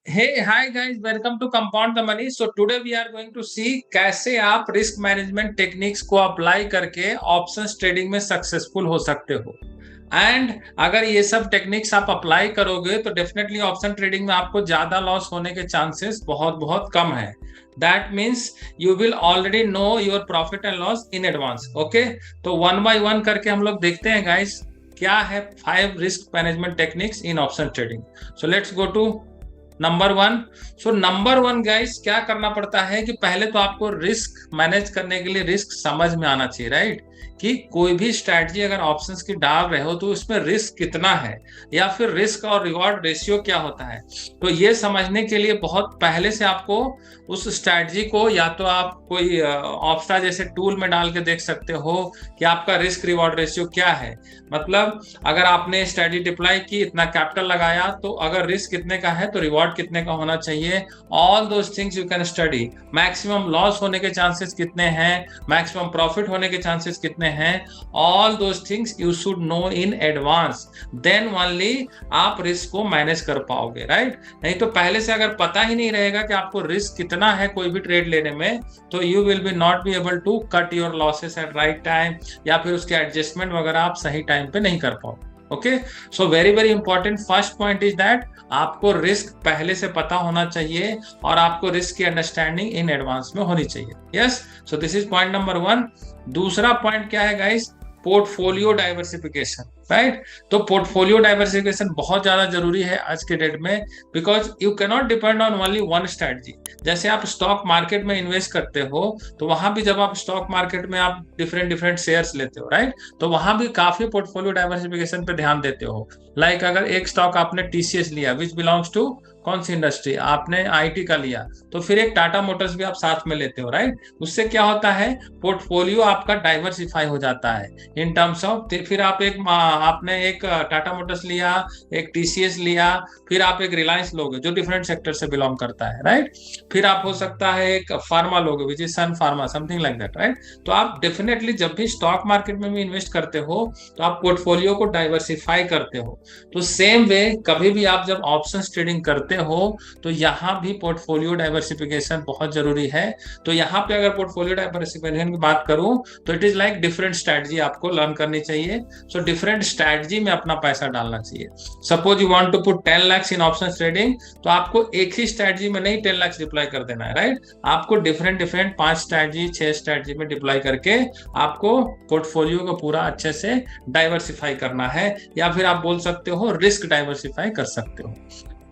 Hey, hi guys, welcome to Compound the Money. So today we are going to see कैसे आप risk management techniques को apply करके options trading में successful हो सकते हो। एंड अगर ये सब टेक्निक्स आप अप्लाई करोगे तो डेफिनेटली ऑप्शन ट्रेडिंग में आपको ज्यादा लॉस होने के चांसेस बहुत बहुत कम है। That means you will already know your profit and loss in advance. Okay, तो वन बाय वन करके हम लोग देखते हैं गाइस क्या है 5 risk management techniques in option trading. So let's go to number one. So number one guys, क्या करना पड़ता है कि पहले तो आपको रिस्क मैनेज करने के लिए रिस्क समझ में आना चाहिए, राइट? कि कोई भी स्ट्रैटेजी अगर ऑप्शंस की डाल रहे हो तो उसमें रिस्क कितना है या फिर रिस्क और रिवॉर्ड रेशियो क्या होता है। तो ये समझने के लिए बहुत पहले से आपको उस स्ट्रैटेजी को या तो आप कोई ऑप्शा जैसे टूल में डाल के देख सकते हो कि आपका रिस्क रिवॉर्ड रेशियो क्या है। मतलब अगर आपने स्ट्रैटेजी डिप्लॉय की, इतना कैपिटल लगाया, तो अगर रिस्क कितने का है तो रिवॉर्ड कितने का होना चाहिए। All those things you can study. Maximum loss होने के चांसेस कितने हैं, मैक्सिमम प्रॉफिट होने के चांसेस कितने हैं, all those things you should know in advance. Then only आप रिस्क को मैनेज कर पाओगे, राइट? नहीं तो पहले से अगर पता ही नहीं रहेगा कि आपको रिस्क कितना है कोई भी ट्रेड लेने में, तो you will be not be able to cut your losses at right time, या फिर उसके एडजस्टमेंट वगैरह आप सही टाइम पे नहीं कर पाओ। Okay, so very very important first point is that आपको रिस्क पहले से पता होना चाहिए और आपको रिस्क की अंडरस्टैंडिंग इन एडवांस में होनी चाहिए। Yes, so this is point number one. दूसरा पॉइंट क्या है गाइस? Portfolio diversification, right? तो पोर्टफोलियो डाइवर्सिफिकेशन बहुत ज्यादा जरूरी है आज के डेट में, because you can not depend on only one strategy. जैसे आप स्टॉक मार्केट में इन्वेस्ट करते हो तो वहां भी जब आप स्टॉक मार्केट में आप डिफरेंट डिफरेंट शेयर्स लेते हो, राइट? तो वहां भी काफी पोर्टफोलियो डाइवर्सिफिकेशन पे ध्यान देते हो। लाइक अगर एक स्टॉक आपने टीसीएस लिया विच बिलोंग्स टू कौन सी इंडस्ट्री, आपने आईटी का लिया, तो फिर एक टाटा मोटर्स भी आप साथ में लेते हो, राइट? उससे क्या होता है, पोर्टफोलियो आपका डाइवर्सिफाई हो जाता है इन टर्म्स ऑफ। फिर आप आपने एक टाटा मोटर्स लिया, एक टीसीएस लिया, फिर आप एक रिलायंस लोगे जो डिफरेंट सेक्टर से बिलोंग करता है, राइट? फिर आप हो सकता है एक फार्मा लोगे which is Sun Pharma, something like that, right? तो आप डेफिनेटली जब भी स्टॉक मार्केट में भी इन्वेस्ट करते हो तो आप पोर्टफोलियो को डाइवर्सिफाई करते हो। तो सेम वे कभी भी आप जब ऑप्शन ट्रेडिंग करते हो तो यहाँ भी पोर्टफोलियो डाइवर्सिफिकेशन बहुत जरूरी है। तो यहाँ पे अगर पोर्टफोलियो डाइवर्सिफिकेशन की बात करूं तो it is like different strategy आपको लर्न करनी चाहिए। सो डिफरेंट स्ट्रैटेजी में अपना पैसा डालना चाहिए। Suppose you want to put 10 lakh in option trading, तो आपको एक ही स्ट्रैटेजी में नहीं 10 लाख डिप्लॉय कर देना है, राइट? आपको डिफरेंट डिफरेंट 5 स्ट्रैटेजी 6 स्ट्रैटेजी में डिप्लॉय करके आपको पोर्टफोलियो को पूरा अच्छे से डाइवर्सिफाई करना है, या फिर आप बोल सकते हो रिस्क डाइवर्सिफाई कर सकते हो।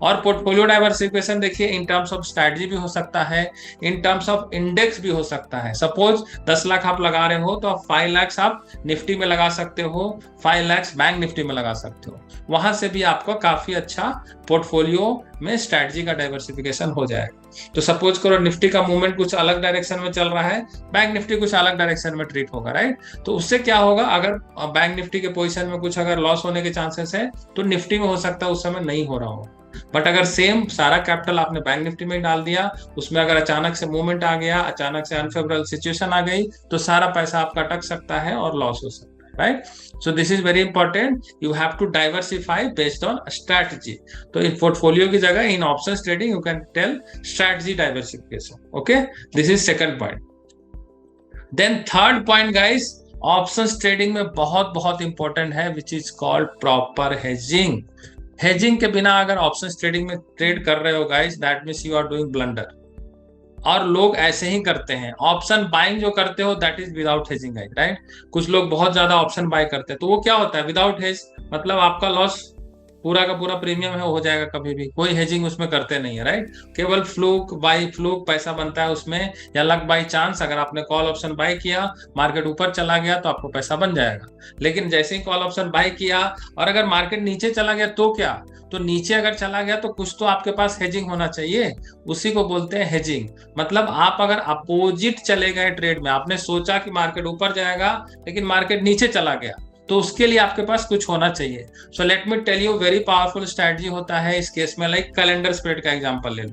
और पोर्टफोलियो डाइवर्सिफिकेशन देखिए इन टर्म्स ऑफ स्ट्रैटेजी भी हो सकता है, इन टर्म्स ऑफ इंडेक्स भी हो सकता है। सपोज 10 लाख आप लगा रहे हो तो आप 5 लाख आप निफ्टी में लगा सकते हो, 5 लाख बैंक निफ्टी में लगा सकते हो। वहां से भी आपको काफी अच्छा पोर्टफोलियो में स्ट्रैटेजी का डाइवर्सिफिकेशन हो जाएगा। तो सपोज करो निफ्टी का मूवमेंट कुछ अलग डायरेक्शन में चल रहा है, बैंक निफ्टी कुछ अलग डायरेक्शन में ट्रीट होगा, राइट? तो उससे क्या होगा, अगर बैंक निफ्टी के पोजीशन में कुछ अगर लॉस होने के चांसेस है तो निफ्टी में हो सकता है उस समय नहीं हो रहा हो। बट अगर सेम सारा कैपिटल आपने बैंक निफ्टी में डाल दिया, उसमें अगर अचानक से मूवमेंट आ गया, अचानक से अनफेवरेबल सिचुएशन आ गई, तो सारा पैसा आपका अटक सकता है और लॉस हो सकता है, right? So this is very important, you have to diversify based on strategy. तो इन पोर्टफोलियो की जगह in options trading you can tell strategy diversification. Okay, this is second point. Then third point guys, options trading में बहुत बहुत important है which is called proper hedging. Hedging के बिना अगर ऑप्शंस ट्रेडिंग में ट्रेड कर रहे हो guys, that means you are doing blunder. और लोग ऐसे ही करते हैं, ऑप्शन बाइंग जो करते हो that is without hedging, right? कुछ लोग बहुत ज्यादा ऑप्शन बाय करते हैं, तो वो क्या होता है विदाउट हेज, मतलब आपका लॉस पूरा का पूरा प्रीमियम है हो जाएगा, कभी भी कोई हेजिंग उसमें करते नहीं है, राइट? केवल फ्लूक बाय फ्लूक पैसा बनता है उसमें, या लक बाय चांस। अगर आपने कॉल ऑप्शन बाय किया, मार्केट ऊपर चला गया तो आपको पैसा बन जाएगा, लेकिन जैसे ही कॉल ऑप्शन बाय किया और अगर मार्केट नीचे चला गया तो क्या, तो नीचे अगर चला गया तो कुछ तो आपके पास हेजिंग होना चाहिए, उसी को बोलते हैं हेजिंग। मतलब आप अगर अपोजिट चले गए ट्रेड में, आपने सोचा कि मार्केट ऊपर जाएगा लेकिन मार्केट नीचे चला गया, तो उसके लिए आपके पास कुछ होना चाहिए। So let me tell you, very powerful strategy होता है इस केस में। लाइक कैलेंडर स्प्रेड का एग्जांपल ले लो,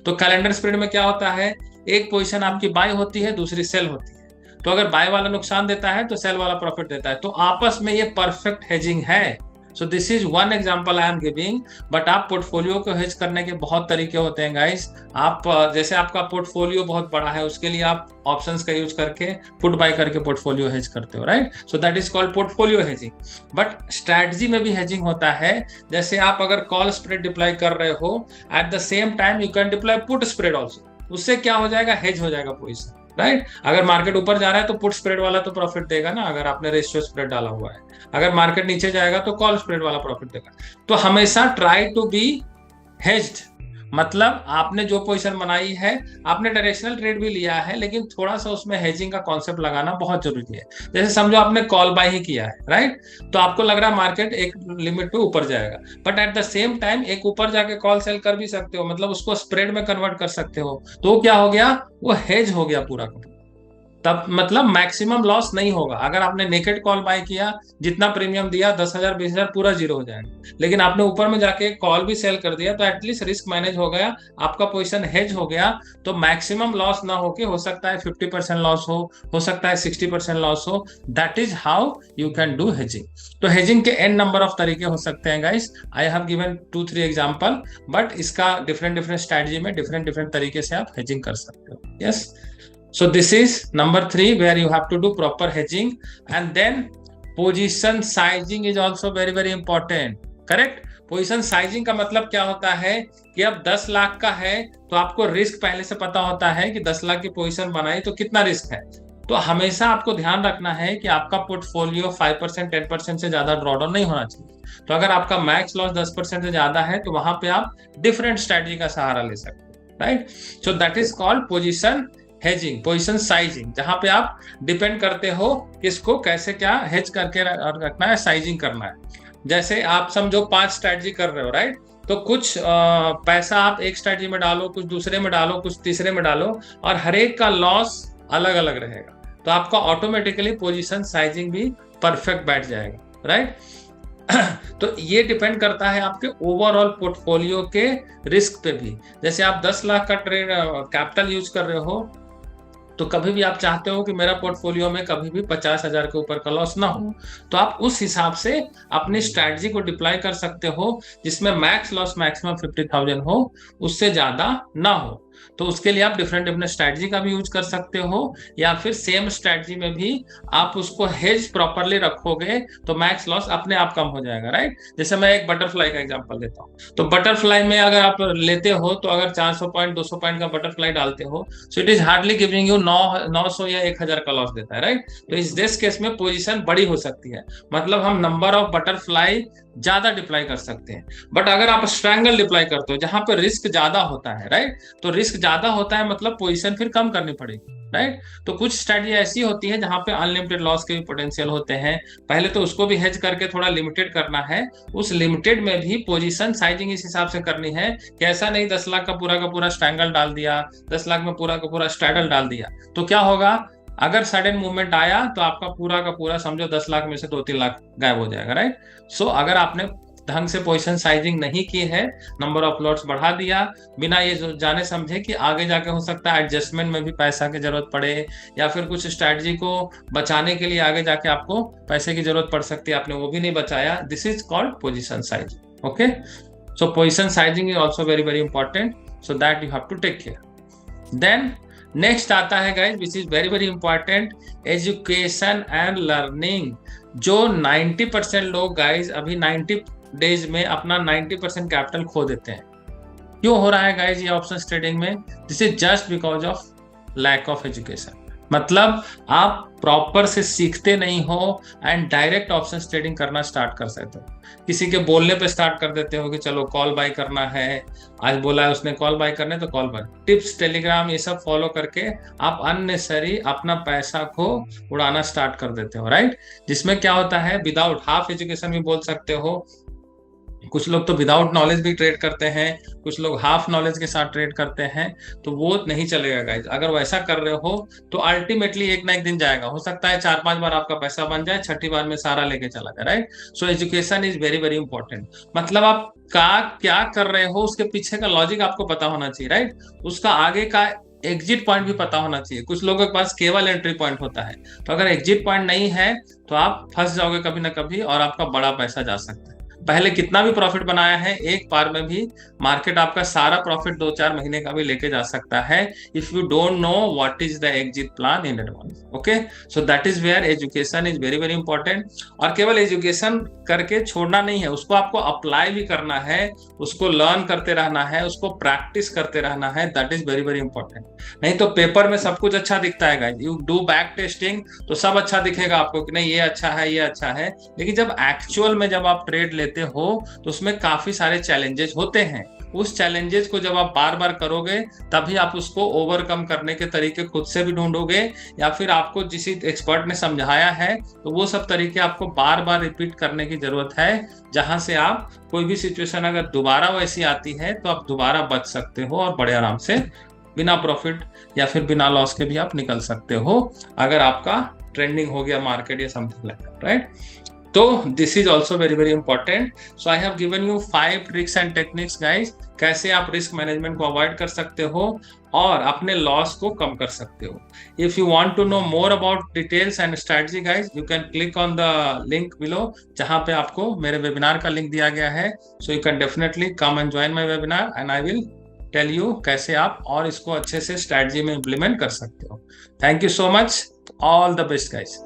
तो कैलेंडर स्प्रेड में क्या होता है, एक पोजीशन आपकी बाय होती है, दूसरी सेल होती है। तो अगर बाय वाला नुकसान देता है तो सेल वाला प्रॉफिट देता है, तो आपस में ये परफेक्ट हेजिंग है। सो this is one example I am giving. But आप पोर्टफोलियो को हेज करने के बहुत तरीके होते हैं गाइस। आप जैसे आपका पोर्टफोलियो बहुत बड़ा है, उसके लिए आप ऑप्शंस का यूज करके पुट बाय करके पोर्टफोलियो हेज करते हो, right. So that is called portfolio hedging. But strategy में भी हेजिंग होता है। जैसे आप अगर कॉल स्प्रेड डिप्लॉय कर रहे हो, at the same time you can deploy put spread also. उससे क्या हो जाएगा, हेज हो जाएगा पोजीशन, राइट। अगर मार्केट ऊपर जा रहा है तो पुट स्प्रेड वाला तो प्रॉफिट देगा ना, अगर आपने रेशियो स्प्रेड डाला हुआ है। अगर मार्केट नीचे जाएगा तो कॉल स्प्रेड वाला प्रॉफिट देगा। तो हमेशा ट्राई टू बी हेज्ड, मतलब आपने जो पोजीशन बनाई है, आपने डायरेक्शनल ट्रेड भी लिया है, लेकिन थोड़ा सा उसमें हेजिंग का कॉन्सेप्ट लगाना बहुत जरूरी है। जैसे समझो आपने कॉल बाय ही किया है, राइट, तो आपको लग रहा है मार्केट एक लिमिट पे ऊपर जाएगा, but at the same time एक ऊपर जाके कॉल सेल कर भी सकते हो, मतलब उसको स्प्रेड में कन्वर्ट कर सकते हो। तो क्या हो गया, वो हेज हो गया पूरा का। तब मतलब मैक्सिमम लॉस नहीं होगा। अगर आपने नेकेड कॉल बाय किया, जितना प्रीमियम दिया 10,000 20,000 पूरा जीरो हो जाएगा, लेकिन आपने ऊपर में जाके कॉल भी सेल कर दिया तो एटलीस्ट रिस्क मैनेज हो गया, आपका पोजीशन हेज हो गया। तो मैक्सिमम लॉस ना होके हो सकता है 50% लॉस हो सकता है 60% लॉस हो। That is how you can do hedging. तो हेजिंग के एन नंबर ऑफ तरीके हो सकते हैं guys. I have given 2-3 example, but इसका डिफरेंट स्ट्रेटजी में डिफरेंट तरीके से आप हेजिंग कर सकते हो। Yes, so this is number 3 where you have to do proper hedging. And then position sizing is also very important, correct। Position sizing का मतलब क्या होता है कि अब 10 लाख का है तो आपको रिस्क पहले से पता होता है कि 10 लाख की पोजीशन बनाई तो कितना रिस्क है। तो हमेशा आपको ध्यान रखना है कि आपका पोर्टफोलियो 5% 10% से ज्यादा ड्रॉडाउन नहीं होना चाहिए। तो अगर आपका मैक्स लॉस 10% से ज्यादा है तो वहां पे आप डिफरेंट स्ट्रेटजी का सहारा ले सकते हैं, right. So that is called position hedging, position sizing, जहां पे आप डिपेंड करते हो किसको कैसे क्या हेज करके रखना है, साइजिंग करना है। जैसे आप समझो 5 स्ट्रेटजी कर रहे हो, राइट, तो कुछ पैसा आप एक स्ट्रेटजी में डालो, कुछ दूसरे में डालो, कुछ तीसरे में डालो, और हर एक का लॉस अलग अलग रहेगा। तो आपका ऑटोमेटिकली पोजीशन साइजिंग भी परफेक्ट बैठ जाएगा, राइट। तो ये डिपेंड करता है आपके ओवरऑल पोर्टफोलियो के रिस्क पे भी। जैसे आप 10 लाख का ट्रेड कैपिटल यूज कर रहे हो, तो कभी भी आप चाहते हो कि मेरा पोर्टफोलियो में कभी भी 50,000 के ऊपर का लॉस ना हो, तो आप उस हिसाब से अपनी स्ट्रैटेजी को डिप्लॉय कर सकते हो जिसमें मैक्स लॉस मैक्सिमम 50,000 हो, उससे ज्यादा ना हो। तो उसके लिए आप डिफरेंट स्ट्रैटेजी का भी यूज कर सकते हो, या फिर सेम स्ट्रैटेजी में भी आप उसको हेज प्रॉपरली रखोगे तो मैक्स लॉस अपने आप कम हो जाएगा, राइट। जैसे मैं एक बटरफ्लाई का एग्जांपल देता हूँ, तो बटरफ्लाई में अगर आप लेते हो तो अगर 400 पॉइंट 200 पॉइंट का बटरफ्लाई डालते हो, so it is hardly giving you 900 या 1,000 का लॉस देता है, राइट। तो इस दिस केस में पोजीशन बड़ी हो सकती है, मतलब हम नंबर ऑफ बटरफ्लाई ज्यादा डिप्लॉय कर सकते हैं। बट अगर आप स्ट्रैंगल डिप्लॉय करते हो जहां पर रिस्क ज्यादा होता है, राइट, तो रिस्क ज्यादा होता है मतलब पोजीशन फिर कम करनी पड़ेगी, राइट। तो कुछ स्ट्रेटजी ऐसी होती है जहां पे अनलिमिटेड लॉस के भी पोटेंशियल होते हैं, पहले तो उसको भी हेज करके थोड़ा लिमिटेड करना है। उस लिमिटेड में भी पोजीशन साइजिंग इस हिसाब से करनी है कि ऐसा नहीं 10 लाख का पूरा स्ट्रैंगल डाल दिया, 10 लाख में पूरा का पूरा स्ट्रैडल डाल दिया, तो क्या होगा, अगर सडन मूवमेंट आया तो आपका पूरा का पूरा समझो 10 लाख में से 2-3 लाख गायब हो जाएगा, राइट। सो अगर आपने ढंग से पोजीशन साइजिंग नहीं की है, नंबर ऑफ लॉट्स बढ़ा दिया बिना ये जाने समझे कि आगे जाके हो सकता है एडजस्टमेंट में भी पैसा की जरूरत पड़े, या फिर कुछ स्ट्रैटेजी को बचाने के लिए आगे जाके आपको पैसे की जरूरत पड़ सकती है, आपने वो भी नहीं बचाया, this is called position sizing. Okay, so position sizing is also very important, so that you have to take care. Then next आता है guys which is very important, education and learning. जो 90% लोग गाइज अभी 90 days में अपना 90% capital खो देते हैं। क्यों हो रहा है गाइज ये ऑप्शंस ट्रेडिंग में? This is just because of lack of education. मतलब आप प्रॉपर से सीखते नहीं हो एंड डायरेक्ट ऑप्शंस ट्रेडिंग करना स्टार्ट कर सकते हो। किसी के बोलने पे स्टार्ट कर देते हो कि चलो कॉल बाय करना है, आज बोला है उसने कॉल बाय करने तो कॉल बाय। टिप्स टेलीग्राम ये सब फॉलो करके आप अननेसेसरी अपना पैसा को उड़ाना स्टार्ट कर देते हो, राइट। जिसमें क्या होता है, विदाउट हाफ एजुकेशन भी बोल सकते हो। कुछ लोग तो विदाउट नॉलेज भी ट्रेड करते हैं, कुछ लोग हाफ नॉलेज के साथ ट्रेड करते हैं, तो वो नहीं चलेगा गाइज। अगर वैसा कर रहे हो तो अल्टीमेटली एक ना एक दिन जाएगा, हो सकता है 4-5 बार आपका पैसा बन जाए, छठी बार में सारा लेके चला जाए, right. So education is very important. मतलब आप क्या कर रहे हो उसके पीछे का लॉजिक आपको पता होना चाहिए, राइट। उसका आगे का एग्जिट पॉइंट भी पता होना चाहिए। कुछ लोगों के पास केवल एंट्री पॉइंट होता है, तो अगर एग्जिट पॉइंट नहीं है तो आप फंस जाओगे कभी ना कभी और आपका बड़ा पैसा जा सकता है। पहले कितना भी प्रॉफिट बनाया है, एक बार में भी मार्केट आपका सारा प्रॉफिट 2-4 महीने का भी लेके जा सकता है, if you don't know what is the exit plan in advance. Okay, so that is where education is very very important. और केवल एजुकेशन करके छोड़ना नहीं है, उसको आपको अप्लाई भी करना है, उसको लर्न करते रहना है, उसको प्रैक्टिस करते रहना है, that is very very important. नहीं तो पेपर में सब कुछ अच्छा दिखता है guys, you do back testing तो सब अच्छा दिखेगा आपको कि नहीं ये अच्छा है, ये अच्छा है, लेकिन जब एक्चुअल में जब आप ट्रेड लेते हो तो उसमें काफी सारे चैलेंजेस होते हैं। उस चैलेंजेस को जब आप बार बार करोगे तभी आप उसको ओवरकम करने के तरीके खुद से भी ढूंढोगे, या फिर आपको किसी एक्सपर्ट ने समझाया है तो वो सब तरीके आपको बार बार रिपीट करने की जरूरत है, जहां से आप कोई भी सिचुएशन अगर दोबारा वैसी आती है तो आप दोबारा बच सकते हो और बड़े आराम से बिना प्रॉफिट या फिर बिना लॉस के भी आप निकल सकते हो, अगर आपका ट्रेंडिंग हो गया मार्केट या समथिंग लाइक दैट, राइट। तो this is also very very important. So I have given you 5 tricks and techniques guys, कैसे आप रिस्क मैनेजमेंट को अवॉइड कर सकते हो और अपने लॉस को कम कर सकते हो। If you want to know more about details and strategy guys, you can click on the link below, जहां पे आपको मेरे वेबिनार का लिंक दिया गया है। So you can definitely come and join my webinar and I will tell you कैसे आप और इसको अच्छे से स्ट्रेटजी में इंप्लीमेंट कर सकते हो। Thank you so much, all the best guys.